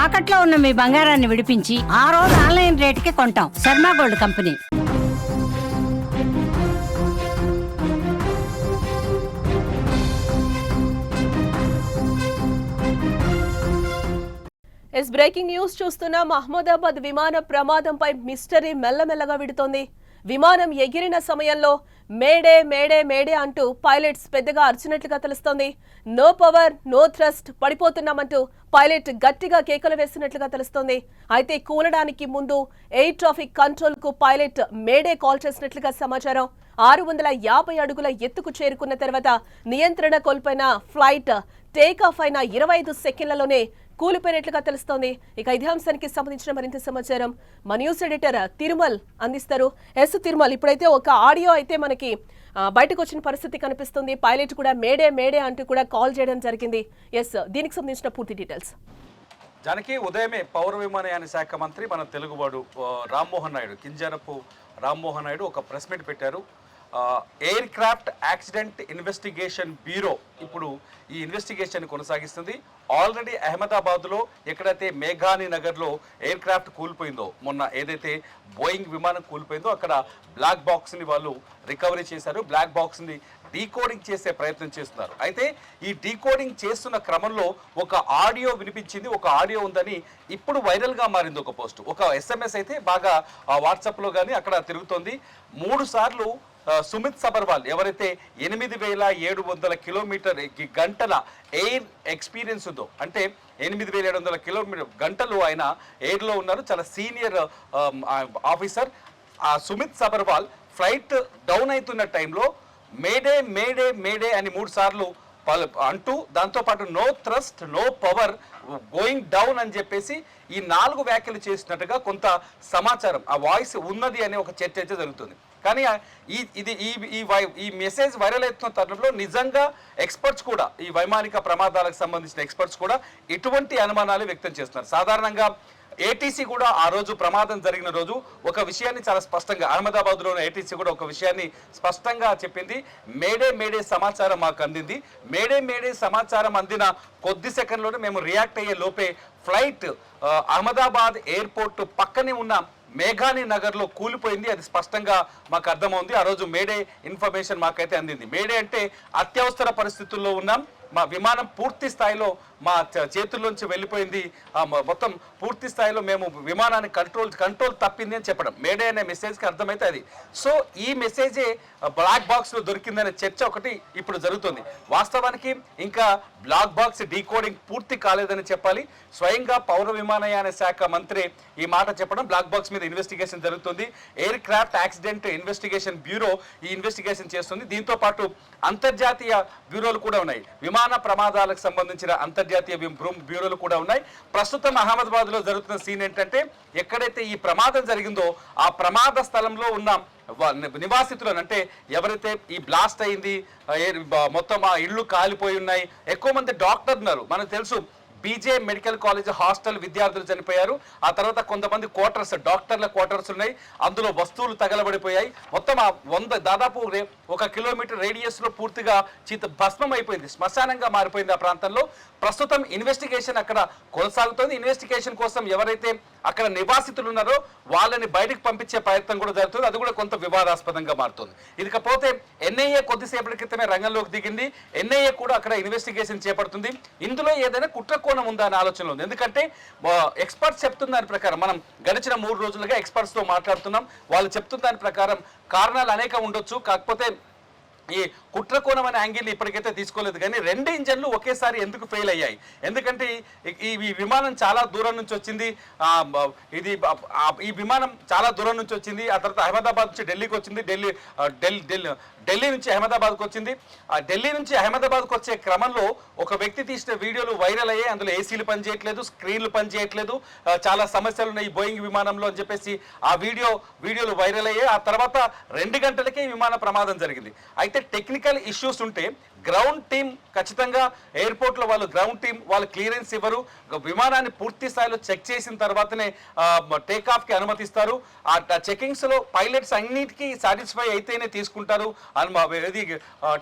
తాకట్లో ఉన్న మీ బంగారాన్ని విడిపించి ఆ రోజు ఆన్లైన్ రేటుకి కొంటాం. Sharma gold company. Breaking news చూస్తున్నాం. అహ్మదాబాద్ విమాన ప్రమాదంపై మిస్టరీ మెల్లమెల్లగా విడుతోంది. విమానం ఎగిరిన సమయంలో మేడే మేడే మేడే అంటూ పైలట్స్ పెద్దగా అరిచినట్లుగా తెలుస్తోంది. నో పవర్ నో థ్రస్ట్, పడిపోతున్నామంటూ పైలట్ గట్టిగా కేకలు వేస్తున్నట్లుగా తెలుస్తోంది. అయితే కూలడానికి ముందు ఎయిర్ ట్రాఫిక్ కంట్రోల్ కు పైలట్ మేడే కాల్ చేసినట్లుగా సమాచారం. 650 అడుగుల ఎత్తుకు చేరుకున్న తర్వాత నియంత్రణ కోల్పోయిన ఫ్లైట్ టేకాఫ్ అయిన 25 సెకండ్లలోనే కూలిపోయినట్లుగా తెలుస్తోంది. ఇక ఇదే అంశానికి సంబంధించిన మరింత సమాచారం మా న్యూస్ ఎడిటర్ తిరుమల్ అందిస్తారు. తిరుమల్, ఇప్పుడైతే ఒక ఆడియో అయితే మనకి బయటకు వచ్చిన పరిస్థితి కనిపిస్తుంది. పైలట్ కూడా మేడే మేడే అంటూ కూడా కాల్ చేయడం జరిగింది. దీనికి సంబంధించిన పూర్తి డీటెయిల్స్. జానకి, ఉదయమే పౌర విమానయాన శాఖ మంత్రి మన తెలుగువాడు రామ్మోహన్ నాయుడు, కింజరపు రామ్మోహన్ నాయుడు ఒక ప్రెస్ మీట్ పెట్టారు. Air craft accident investigation bureau ఇప్పుడు ఈ ఇన్వెస్టిగేషన్ కొనసాగిస్తుంది. ఆల్రెడీ అహ్మదాబాద్లో ఎక్కడైతే మేఘాని నగర్లో ఎయిర్ క్రాఫ్ట్ కూలిపోయిందో, మొన్న ఏదైతే బోయింగ్ విమానం కూలిపోయిందో అక్కడ బ్లాక్ బాక్స్ని వాళ్ళు రికవరీ చేశారు. బ్లాక్ బాక్స్ని డీకోడింగ్ చేసే ప్రయత్నం చేస్తున్నారు. అయితే ఈ డీకోడింగ్ చేస్తున్న క్రమంలో ఒక ఆడియో వినిపించింది. ఒక ఆడియో ఉందని ఇప్పుడు వైరల్గా మారింది ఒక పోస్ట్. ఒక SMS అయితే బాగా వాట్సాప్లో కానీ అక్కడ తిరుగుతోంది. 3 సార్లు సుమిత్ సబర్వాల్ ఎవరైతే 8700 కిలోమీటర్ గంటల ఎయిర్ ఎక్స్పీరియన్స్ ఉందో, అంటే 8700 కిలోమీటర్ గంటలు ఆయన ఎయిర్లో ఉన్నారు. చాలా సీనియర్ ఆఫీసర్. ఆ సుమిత్ సబర్వాల్ ఫ్లైట్ డౌన్ అవుతున్న టైంలో మేడే మేడే మేడే అని 3 సార్లు అంటూ దాంతోపాటు no thrust no power going down అని చెప్పేసి ఈ 4 వ్యాఖ్యలు చేసినట్టుగా కొంత సమాచారం, ఆ వాయిస్ ఉన్నది అనే ఒక చర్చ అయితే జరుగుతుంది. కానీ ఈ మెసేజ్ వైరల్ అవుతున్న తరుణంలో నిజంగా ఎక్స్పర్ట్స్ కూడా, ఈ వైమానిక ప్రమాదాలకు సంబంధించిన ఎక్స్పర్ట్స్ కూడా ఇటువంటి అనుమానాలు వ్యక్తం చేస్తున్నారు. సాధారణంగా ఏటీసీ కూడా ఆ రోజు ప్రమాదం జరిగిన రోజు ఒక విషయాన్ని చాలా స్పష్టంగా, అహ్మదాబాద్లోని ఏటీసీ కూడా ఒక విషయాన్ని స్పష్టంగా చెప్పింది. మేడే మేడే సమాచారం మాకు అందింది. మేడే మేడే సమాచారం అందిన కొద్ది సెకండ్లోనే మేము రియాక్ట్ అయ్యే లోపే ఫ్లైట్ అహ్మదాబాద్ ఎయిర్పోర్ట్ పక్కనే ఉన్న మేఘాని నగర్లో కూలిపోయింది. అది స్పష్టంగా మాకు అర్థమవుంది. ఆ రోజు మేడే ఇన్ఫర్మేషన్ మాకైతే అందింది. మేడే అంటే అత్యవసర పరిస్థితుల్లో ఉన్నాం, మా విమానం పూర్తి స్థాయిలో మా చేతుల్లోంచి వెళ్ళిపోయింది, మొత్తం పూర్తి స్థాయిలో మేము విమానాన్ని కంట్రోల్ తప్పింది అని చెప్పడం మేడే అనే మెసేజ్కి అర్థమైతే అది. సో ఈ మెసేజే బ్లాక్ బాక్స్లో దొరికిందనే చర్చ ఒకటి ఇప్పుడు జరుగుతుంది. వాస్తవానికి ఇంకా బ్లాక్ బాక్స్ డీకోడింగ్ పూర్తి కాలేదని చెప్పాలి. స్వయంగా పౌర విమానయాన శాఖ మంత్రి ఈ మాట చెప్పడం. బ్లాక్ బాక్స్ మీద ఇన్వెస్టిగేషన్ జరుగుతుంది. Air craft accident investigation bureau ఈ ఇన్వెస్టిగేషన్ చేస్తుంది. దీంతో పాటు అంతర్జాతీయ బ్యూరోలు కూడా ఉన్నాయి. విమాన ప్రమాదాలకు సంబంధించిన అంతర్జాతీయ బ్యూరోలు కూడా ఉన్నాయి. ప్రస్తుతం అహ్మదాబాద్లో జరుగుతున్న సీన్ ఏంటంటే, ఎక్కడైతే ఈ ప్రమాదం జరిగిందో ఆ ప్రమాద స్థలంలో ఉన్న నివాసితులను, అంటే ఎవరైతే ఈ బ్లాస్ట్ అయింది మొత్తం ఆ ఇళ్ళు కాలిపోయి ఉన్నాయి, ఎక్కువ మంది డాక్టర్ ఉన్నారు. మనకు తెలుసు బీజే మెడికల్ కాలేజ్ హాస్టల్ విద్యార్థులు చనిపోయారు. ఆ తర్వాత కొంతమంది క్వార్టర్స్, డాక్టర్ల క్వార్టర్స్ ఉన్నాయి, అందులో వస్తువులు తగలబడిపోయాయి. మొత్తం ఆ దాదాపు 1 కిలోమీటర్ రేడియస్లో పూర్తిగా భస్మం అయిపోయింది, శ్మశానంగా మారిపోయింది ఆ ప్రాంతంలో. ప్రస్తుతం ఇన్వెస్టిగేషన్ అక్కడ కొనసాగుతోంది. ఇన్వెస్టిగేషన్ కోసం ఎవరైతే అక్కడ నివాసితులు ఉన్నారో వాళ్ళని బయటకు పంపించే ప్రయత్నం కూడా జరుగుతుంది. అది కూడా కొంత వివాదాస్పదంగా మారుతుంది. ఇకపోతే ఎన్ఐఏ కొద్దిసేపటి క్రితమే రంగంలోకి దిగింది. ఎన్ఐఏ కూడా అక్కడ ఇన్వెస్టిగేషన్ చేపడుతుంది. ఇందులో ఏదైనా కుట్ర కోణం ఉందా అనే ఆలోచనలో ఉంది. ఎందుకంటే ఎక్స్పర్ట్స్ చెప్తున్న దాని ప్రకారం, మనం గడిచిన 3 రోజులుగా ఎక్స్పర్ట్స్తో మాట్లాడుతున్నాం. వాళ్ళు చెప్తున్న దాని ప్రకారం కారణాలు అనేక ఉండొచ్చు. కాకపోతే ఈ కుట్ర కోణం అనే యాంగిల్ ఇప్పటికైతే తీసుకోలేదు. కానీ 2 ఇంజన్లు ఒకేసారి ఎందుకు ఫెయిల్ అయ్యాయి? ఎందుకంటే ఈ విమానం చాలా దూరం నుంచి వచ్చింది. ఈ విమానం చాలా దూరం నుంచి వచ్చింది. ఆ తర్వాత అహ్మదాబాద్ నుంచి ఢిల్లీకి వచ్చింది, ఢిల్లీ నుంచి అహ్మదాబాద్కి వచ్చింది. ఆ ఢిల్లీ నుంచి అహ్మదాబాద్కి వచ్చే క్రమంలో ఒక వ్యక్తి తీసిన వీడియోలు వైరల్ అయ్యాయి. అందులో ఏసీలు పనిచేయట్లేదు, స్క్రీన్లు పనిచేయట్లేదు, చాలా సమస్యలు ఉన్నాయి ఈ బోయింగ్ విమానంలో అని చెప్పేసి ఆ వీడియోలు వైరల్ అయ్యాయి. ఆ తర్వాత 2 గంటలకే విమాన ప్రమాదం జరిగింది. అయితే అయితే టెక్నికల్ ఇష్యూస్ ఉంటే గ్రౌండ్ టీం ఖచ్చితంగా ఎయిర్పోర్ట్లో వాళ్ళు గ్రౌండ్ టీం వాళ్ళు క్లియరెన్స్ ఇవ్వరు, విమానాన్ని పూర్తి స్థాయిలో చెక్ చేసిన తర్వాతనే టేకాఫ్కి అనుమతిస్తారు. ఆ చెకింగ్స్లో పైలట్స్ అన్నిటికీ సాటిస్ఫై అయితేనే తీసుకుంటారు ఇది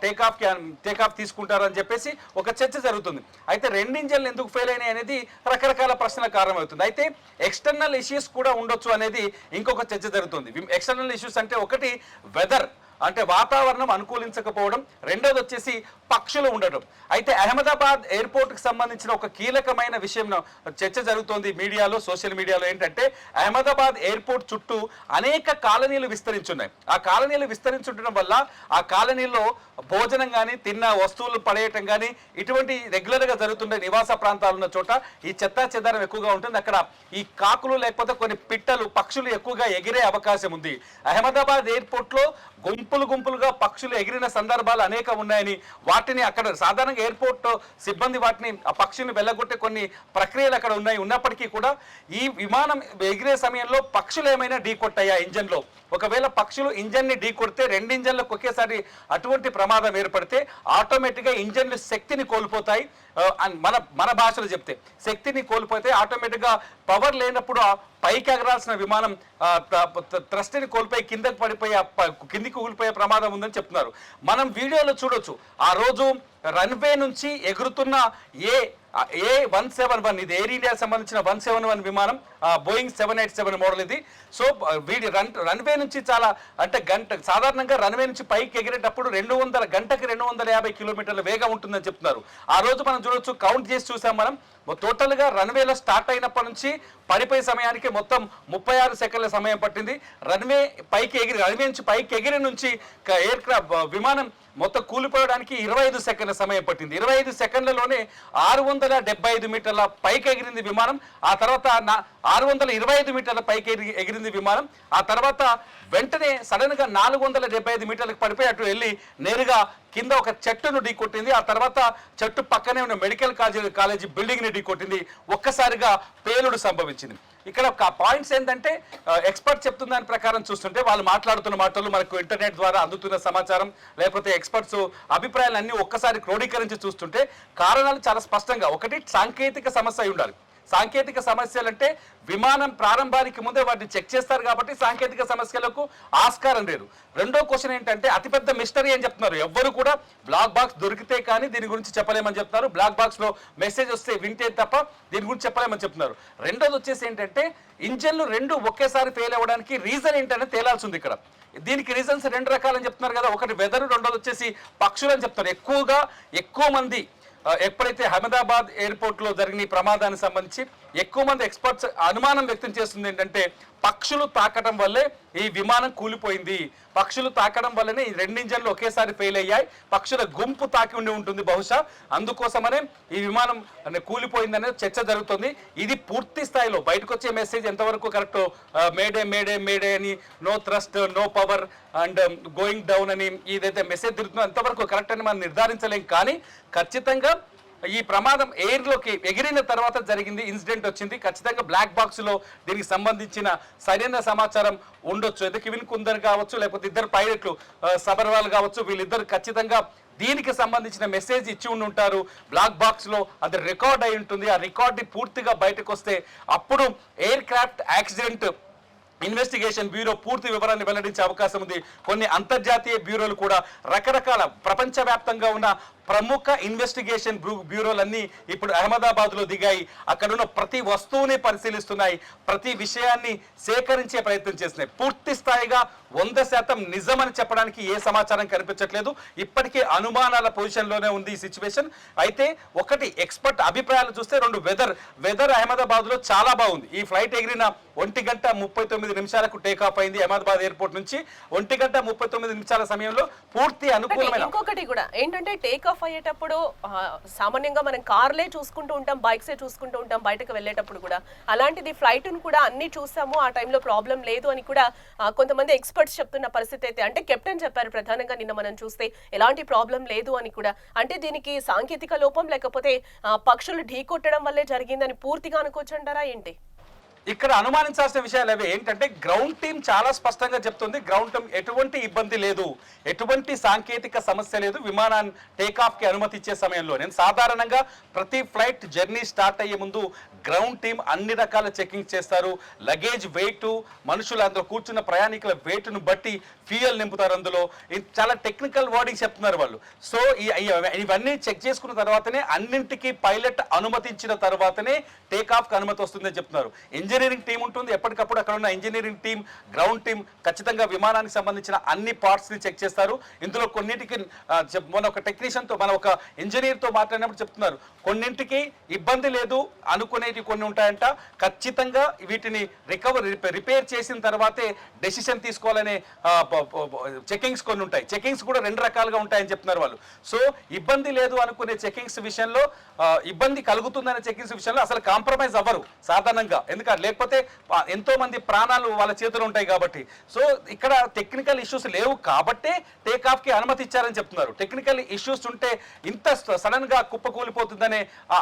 టేకాఫ్ తీసుకుంటారు అని చెప్పేసి ఒక చర్చ జరుగుతుంది. అయితే రెండు ఇంజన్లు ఎందుకు ఫెయిల్ అయినాయి అనేది రకరకాల ప్రశ్నల కారణమవుతుంది. అయితే ఎక్స్టర్నల్ ఇష్యూస్ కూడా ఉండొచ్చు అనేది ఇంకొక చర్చ జరుగుతుంది. ఎక్స్టర్నల్ ఇష్యూస్ అంటే ఒకటి వెదర్, అంటే వాతావరణం అనుకూలించకపోవడం, రెండోది వచ్చేసి పక్షులు ఉండటం. అయితే అహ్మదాబాద్ ఎయిర్పోర్ట్కి సంబంధించిన ఒక కీలకమైన విషయం చర్చ జరుగుతోంది మీడియాలో, సోషల్ మీడియాలో. ఏంటంటే అహ్మదాబాద్ ఎయిర్పోర్ట్ చుట్టూ అనేక కాలనీలు విస్తరించున్నాయి. ఆ కాలనీలు విస్తరించుండడం వల్ల ఆ కాలనీలో భోజనం కానీ తిన్న వస్తువులు పడేయటం కానీ ఇటువంటి రెగ్యులర్గా జరుగుతుండే నివాస ప్రాంతాలు ఉన్న చోట ఈ చెత్తా చెదారం ఎక్కువగా ఉంటుంది. అక్కడ ఈ కాకులు లేకపోతే కొన్ని పిట్టలు పక్షులు ఎక్కువగా ఎగిరే అవకాశం ఉంది. అహ్మదాబాద్ ఎయిర్పోర్ట్లో గుంపులుగా పక్షులు ఎగిరిన సందర్భాలు అనేక ఉన్నాయని, వాటిని అక్కడ సాధారణంగా ఎయిర్పోర్ట్ సిబ్బంది వాటిని ఆ పక్షుల్ని వెళ్ళగొట్టే కొన్ని ప్రక్రియలు అక్కడ ఉన్నప్పటికీ కూడా ఈ విమానం ఎగిరే సమయంలో పక్షులు ఏమైనా ఢీకొట్టాయా ఇంజన్లో? ఒకవేళ పక్షులు ఇంజన్ని ఢీకొడితే రెండు ఇంజన్లకు ఒకేసారి అటువంటి ప్రమాదం ఏర్పడితే ఆటోమేటిక్గా ఇంజన్లు శక్తిని కోల్పోతాయి. మన భాషలో చెప్తే శక్తిని కోల్పోతే ఆటోమేటిక్గా పవర్ లేనప్పుడు పైకి ఎగరాల్సిన విమానం థ్రస్ట్ని కోల్పోయి కిందకి పడిపోయే కిందికి ఊలిపోయే ప్రమాదం ఉందని చెప్తున్నారు. మనం వీడియోలో చూడొచ్చు ఆ రోజు రన్వే నుంచి ఎగురుతున్న A171, ఇది ఎయిర్ ఇండియాకి సంబంధించిన 171 విమానం, బోయింగ్ 787 మోడల్ ఇది. సో రన్వే నుంచి చాలా అంటే సాధారణంగా రన్వే నుంచి పైకి ఎగిరేటప్పుడు గంటకి 250 కిలోమీటర్ల వేగం ఉంటుందని చెప్తున్నారు. ఆ రోజు మనం చూడొచ్చు, కౌంట్ చేసి చూసాం మనం, టోటల్గా రన్వేలో స్టార్ట్ అయినప్పటి నుంచి పడిపోయే సమయానికి మొత్తం 36 సెకండ్ల సమయం పట్టింది. రన్వే నుంచి పైకి ఎగిరి నుంచి విమానం మొత్తం కూలిపోవడానికి 25 సెకండ్ల సమయం పట్టింది. 25 సెకండ్లలోనే 675 మీటర్ల పైకి ఎగిరింది విమానం. ఆ తర్వాత 625 మీటర్ల పైకి ఎగిరింది విమానం. ఆ తర్వాత వెంటనే సడన్ గా 475 మీటర్లకు పడిపోయి అటు వెళ్ళి నేరుగా కింద ఒక చెట్టును ఢీకొట్టింది. ఆ తర్వాత చెట్టు పక్కనే ఉన్న మెడికల్ కాలేజీ బిల్డింగ్ ని ఢీకొట్టింది. ఒక్కసారిగా పేలుడు సంభవించింది. ఇక్కడ ఒక పాయింట్స్ ఏంటంటే ఎక్స్పర్ట్ చెప్తున్న దాని ప్రకారం చూస్తుంటే వాళ్ళు మాట్లాడుతున్న మాటలు, మనకు ఇంటర్నెట్ ద్వారా అందుతున్న సమాచారం, లేకపోతే ఎక్స్పర్ట్స్ అభిప్రాయాలన్నీ ఒక్కసారి క్రోడీకరించి చూస్తుంటే కారణాలు చాలా స్పష్టంగా, ఒకటి సాంకేతిక సమస్య అయి ఉండాలి. సాంకేతిక సమస్యలు అంటే విమానం ప్రారంభానికి ముందే వాటిని చెక్ చేస్తారు కాబట్టి సాంకేతిక సమస్యలకు ఆస్కారం లేదు. రెండో క్వశ్చన్ ఏంటంటే అతిపెద్ద మిస్టరీ అని చెప్తున్నారు. ఎవ్వరు కూడా బ్లాక్ బాక్స్ దొరికితే కానీ దీని గురించి చెప్పలేమని చెప్తున్నారు. బ్లాక్ బాక్స్ లో మెసేజ్ వస్తే వింటే తప్ప దీని గురించి చెప్పలేమని చెప్తున్నారు. రెండోది వచ్చేసి ఏంటంటే ఇంజన్లు రెండు ఒకేసారి ఫెయిల్ అవ్వడానికి రీజన్ ఏంటనే తేలాల్సి ఉంది ఇక్కడ. దీనికి రీజన్స్ రెండు రకాలని చెప్తున్నారు కదా. ఒకటి వెదర్, రెండోది వచ్చేసి పక్షులు అని చెప్తున్నారు. ఎక్కువ మంది ఎప్పుడైతే అహ్మదాబాద్ ఎయిర్పోర్ట్లో జరిగిన ఈ ప్రమాదానికి సంబంధించి ఎక్కువ మంది ఎక్స్పర్ట్స్ అనుమానం వ్యక్తం చేస్తుంది ఏంటంటే పక్షులు తాకడం వల్లే ఈ విమానం కూలిపోయింది. పక్షులు తాకడం వల్లనే ఈ రెండు ఇంజన్లు ఒకేసారి ఫెయిల్ అయ్యాయి. పక్షుల గుంపు తాకి ఉంటుంది బహుశా, అందుకోసమనే ఈ విమానం కూలిపోయిందనే చర్చ జరుగుతుంది. ఇది పూర్తి స్థాయిలో బయటకు వచ్చే మెసేజ్ ఎంతవరకు కరెక్ట్, మేడే మేడే మేడే అని, no thrust no power and going down అని ఏదైతే మెసేజ్ తిరుగుతుందో అంతవరకు కరెక్ట్ అని మనం నిర్ధారించలేం. కానీ ఖచ్చితంగా ఈ ప్రమాదం ఎయిర్లోకి ఎగిరిన తర్వాత జరిగింది, ఇన్సిడెంట్ వచ్చింది. ఖచ్చితంగా బ్లాక్ బాక్స్లో దీనికి సంబంధించిన సరైన సమాచారం ఉండొచ్చు. అయితే కివిన్ కుందర్ కావచ్చు, లేకపోతే ఇద్దరు పైలట్లు సబర్వాల్ కావచ్చు, వీళ్ళిద్దరు ఖచ్చితంగా దీనికి సంబంధించిన మెసేజ్ ఇచ్చి ఉంటారు. బ్లాక్ బాక్స్లో అది రికార్డ్ అయి ఉంటుంది. ఆ రికార్డు పూర్తిగా బయటకు వస్తే అప్పుడు air craft accident investigation bureau పూర్తి వివరాన్ని వెల్లడించే అవకాశం ఉంది. కొన్ని అంతర్జాతీయ బ్యూరోలు కూడా రకరకాల ప్రపంచవ్యాప్తంగా ఉన్న ప్రముఖ ఇన్వెస్టిగేషన్ బ్యూరోలన్నీ ఇప్పుడు అహ్మదాబాద్లో దిగాయి. అక్కడున్న ప్రతి వస్తువుని పరిశీలిస్తున్నాయి, ప్రతి విషయాన్ని సేకరించే ప్రయత్నం చేస్తున్నాయి. పూర్తి స్థాయిగా 100% నిజమని చెప్పడానికి ఏ సమాచారం కనిపించట్లేదు. ఇప్పటికే అనుమానాల పొజిషన్లోనే ఉంది ఈ సిచ్యువేషన్. అయితే ఒకటి ఎక్స్పర్ట్ అభిప్రాయాలు చూస్తే, రెండు వెదర్ అహ్మదాబాద్లో చాలా బాగుంది. ఈ ఫ్లైట్ ఎగిరిన 1:39 టేకాఫ్ అయింది అహ్మదాబాద్ ఎయిర్పోర్ట్ నుంచి. 1:39 సమయంలో పూర్తి అనుకూలమైన. ఇంకొకటి కూడా ఏంటంటే టేకాఫ్ అయ్యేటప్పుడు సామాన్యంగా మనం కార్లే చూసుకుంటూ ఉంటాం, బైక్సే చూసుకుంటూ ఉంటాం బయటకు వెళ్ళేటప్పుడు కూడా. అలాంటిది ఫ్లైట్ ను కూడా అన్ని చూసాము, ఆ టైంలో ప్రాబ్లం లేదు అని కూడా కొంతమంది ఎక్స్పర్ట్స్ చెప్తున్న పరిస్థితి అయితే. అంటే కెప్టెన్ చెప్పారు ప్రధానంగా నిన్న మనం చూస్తే ఎలాంటి ప్రాబ్లం లేదు అని కూడా. అంటే దీనికి సాంకేతిక లోపం లేకపోతే పక్షులు ఢీకొట్టడం వల్లే జరిగిందని పూర్తిగా అనుకోవచ్చు అంటారా ఏంటి? ఇక్కడ అనుమానించాల్సిన విషయాలు అవి ఏంటంటే గ్రౌండ్ టీం చాలా స్పష్టంగా చెప్తుంది, గ్రౌండ్ టీం ఎటువంటి ఇబ్బంది లేదు, ఎటువంటి సాంకేతిక సమస్య లేదు విమానాన్ని టేకాఫ్ కి అనుమతి ఇచ్చే సమయంలో. నేను సాధారణంగా ప్రతి ఫ్లైట్ జర్నీ స్టార్ట్ అయ్యే ముందు గ్రౌండ్ టీం అన్ని రకాల చెకింగ్ చేస్తారు. లగేజ్ వెయిట్, మనుషులు అందులో కూర్చున్న ప్రయాణికుల వెయిట్ను బట్టి ఫ్యూయల్ నింపుతారు. అందులో చాలా టెక్నికల్ వర్డింగ్ చెప్తున్నారు వాళ్ళు. సో ఇవన్నీ చెక్ చేసుకున్న తర్వాతనే అన్నింటికీ పైలట్ అనుమతించిన తర్వాతనే టేకాఫ్కి అనుమతి వస్తుందని చెప్తున్నారు. ఇంజనీరింగ్ టీం ఉంటుంది, ఎప్పటికప్పుడు అక్కడ ఉన్న ఇంజనీరింగ్ టీం, గ్రౌండ్ టీం ఖచ్చితంగా విమానానికి సంబంధించిన అన్ని పార్ట్స్ని చెక్ చేస్తారు. ఇందులో కొన్నింటికి మన ఒక టెక్నీషియన్తో, మన ఒక ఇంజనీర్తో మాట్లాడినప్పుడు చెప్తున్నారు కొన్నింటికి ఇబ్బంది లేదు అనుకునేవి కొన్ని ఉంటాయంట. ఖచ్చితంగా వీటిని రిపేర్ చేసిన తర్వాతే డెసిషన్ తీసుకోవాలనే చెకింగ్స్ కొన్ని ఉంటాయి. చెకింగ్స్ కూడా 2 రకాలుగా ఉంటాయని చెప్తున్నారు వాళ్ళు. సో ఇబ్బంది లేదు అనుకునే చెకింగ్స్ విషయంలో, ఇబ్బంది కలుగుతుందనే చెకింగ్స్ విషయంలో అసలు కాంప్రమైజ్ అవ్వరు సాధారణంగా, ఎందుకంటే లేకపోతే ఎంతో మంది ప్రాణాలు వాళ్ళ చేతులు ఉంటాయి కాబట్టి. సో ఇక్కడ టెక్నికల్ ఇష్యూస్ లేవు కాబట్టే టేకాఫ్ కి అనుమతి ఇచ్చారని చెప్తున్నారు. టెక్నికల్ ఇష్యూస్ ఉంటే ఇంత సడన్ గా కుప్పకూలిపోతుందనే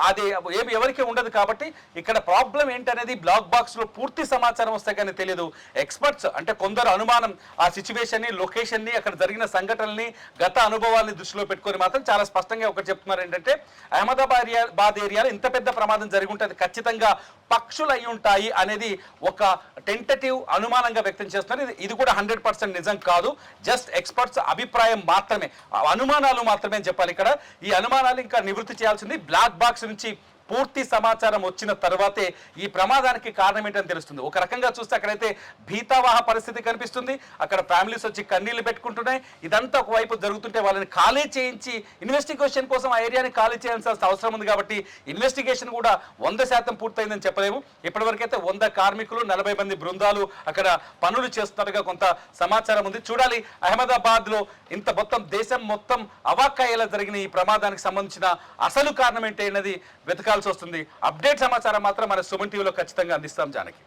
అది ఏమి ఎవరికి ఉండదు కాబట్టి ఇక్కడ ప్రాబ్లం ఏంటనేది బ్లాక్ బాక్స్ లో పూర్తి సమాచారం వస్తే కానీ తెలియదు. ఎక్స్పర్ట్స్ అంటే కొందరు అనుమానం ఆ సిచ్యువేషన్ ని, లొకేషన్ ని, అక్కడ జరిగిన సంఘటనల్ని, గత అనుభవాల్ని దృష్టిలో పెట్టుకొని మాత్రం చాలా స్పష్టంగా ఒకటి చెప్తున్నారు ఏంటంటే అహ్మదాబాద్ ఏరియాలో ఇంత పెద్ద ప్రమాదం జరిగి ఉంటుంది, ఖచ్చితంగా పక్షులు అయి ఉంటాయి అనేది ఒక టెంటేటివ్ అనుమానంగా వ్యక్తం చేస్తున్నారు. ఇది కూడా 100% నిజం కాదు, జస్ట్ ఎక్స్పర్ట్స్ అభిప్రాయం మాత్రమే, అనుమానాలు మాత్రమే చెప్పాలి. ఇక్కడ ఈ అనుమానాలు ఇంకా నివృత్తి చేయాల్సింది. బ్లాక్ బాక్స్ నుంచి పూర్తి సమాచారం వచ్చిన తర్వాతే ఈ ప్రమాదానికి కారణం ఏంటని తెలుస్తుంది. ఒక రకంగా చూస్తే అక్కడైతే భీతావాహ పరిస్థితి కనిపిస్తుంది. అక్కడ ఫ్యామిలీస్ వచ్చి కన్నీళ్లు పెట్టుకుంటున్నాయి. ఇదంతా ఒకవైపు జరుగుతుంటే వాళ్ళని ఖాళీ చేయించి ఇన్వెస్టిగేషన్ కోసం ఆ ఏరియాని ఖాళీ చేయాల్సిన అవసరం ఉంది కాబట్టి ఇన్వెస్టిగేషన్ కూడా 100% పూర్తయిందని చెప్పలేము. ఇప్పటివరకైతే 100 కార్మికులు, 40 మంది బృందాలు అక్కడ పనులు చేస్తున్నట్టుగా కొంత సమాచారం ఉంది. చూడాలి అహ్మదాబాద్ లో ఇంత మొత్తం దేశం మొత్తం అవాక్కయ్యేలా జరిగిన ఈ ప్రమాదానికి సంబంధించిన అసలు కారణం ఏంటి అన్నది వెతకాల్సి వస్తుంది. అప్డేట్ సమాచారం మాత్రం మన సుమన్ టీవీలో ఖచ్చితంగా అందిస్తాం జానకి.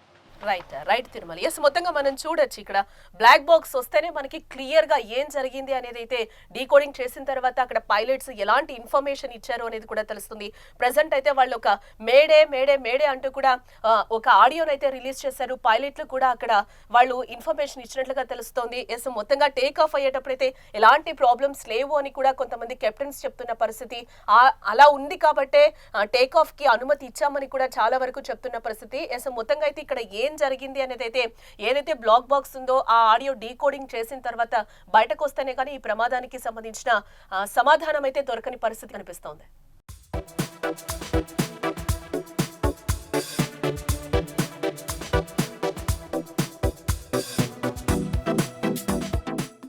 రైట్ తిరుమల. ఎస్, మొత్తంగా మనం చూడొచ్చు ఇక్కడ బ్లాక్ బాక్స్ వస్తేనే మనకి క్లియర్ గా ఏం జరిగింది అనేది అయితే డీకోడింగ్ చేసిన తర్వాత అక్కడ పైలట్స్ ఎలాంటి ఇన్ఫర్మేషన్ ఇచ్చారు అనేది కూడా తెలుస్తుంది. ప్రెసెంట్ అయితే వాళ్ళు ఒక మేడే అంటూ కూడా ఒక ఆడియోని అయితే రిలీజ్ చేశారు. పైలట్లు కూడా అక్కడ వాళ్ళు ఇన్ఫర్మేషన్ ఇచ్చినట్లుగా తెలుస్తోంది. ఎస్, మొత్తంగా టేక్ ఆఫ్ అయ్యేటప్పుడైతే ఎలాంటి ప్రాబ్లమ్స్ లేవు అని కూడా కొంతమంది కెప్టెన్స్ చెప్తున్న పరిస్థితి. అలా ఉంది కాబట్టే టేక్ ఆఫ్ కి అనుమతి ఇచ్చామని కూడా చాలా వరకు చెప్తున్న పరిస్థితి. ఎస్, మొత్తంగా అయితే ఇక్కడ ఏం జరిగింది అనేది అయితే ఏదైతే బ్లాక్ బాక్స్ ఉందో ఆ ఆడియో డీకోడింగ్ చేసిన తర్వాత బయటకు వస్తేనే కానీ ఈ ప్రమాదానికి సంబంధించిన సమాధానం అయితే దొరకని పరిస్థితి కనిపిస్తోంది.